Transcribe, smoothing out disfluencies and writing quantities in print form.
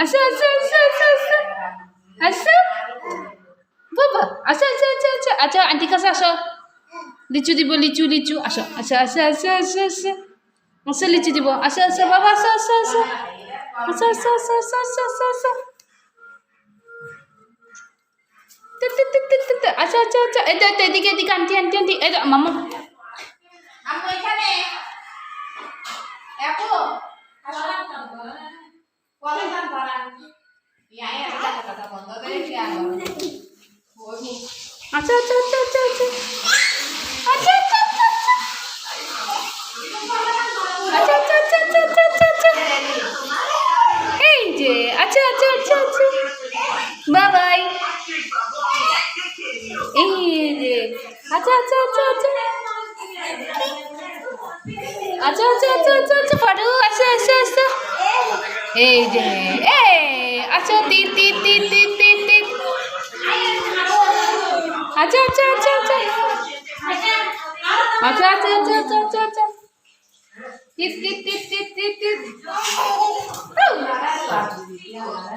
আসো আসো আসো আসো আসো আসো বাবা আসো আসো আসো আসো আচ্ছা আন্টি কাছে আসো লিচু দিব লিচু লিচু আসো আসো আসো আসো আসো আসো আসো লিচু দিব আসো আসো বাবা আসো আসো আসো আসো আসো আসো আসো আসো আসো আসো আচ্ছা আচ্ছা আচ্ছা এই তো এদিকে এদিকে আন্টি আন্টি আন্টি এই তো মামা আম্মু এখানে আপু বলেন না ধরান ইয়াই একটা কথা বন্ধ করে কি আর আচ্ছা আচ্ছা আচ্ছা আচ্ছা আচ্ছা আচ্ছা আচ্ছা আচ্ছা আচ্ছা আচ্ছা আচ্ছা আচ্ছা আচ্ছা আচ্ছা আচ্ছা এই যে আচ্ছা আচ্ছা আচ্ছা আচ্ছা বাই এই যে আচ্ছা আচ্ছা আচ্ছা আচ্ছা আচ্ছা আচ্ছা আচ্ছা আচ্ছা আচ্ছা ফাটু আচ্ছা আচ্ছা আচ্ছা এই যে এই আচ্ছা তিন তিন তিন তিন তিন তিন আচ্ছা আচ্ছা আচ্ছা আচ্ছা আচ্ছা আচ্ছা আচ্ছা আচ্ছা আচ্ছা আচ্ছা টিপ টিপ টিপ টিপ টিপ টিপ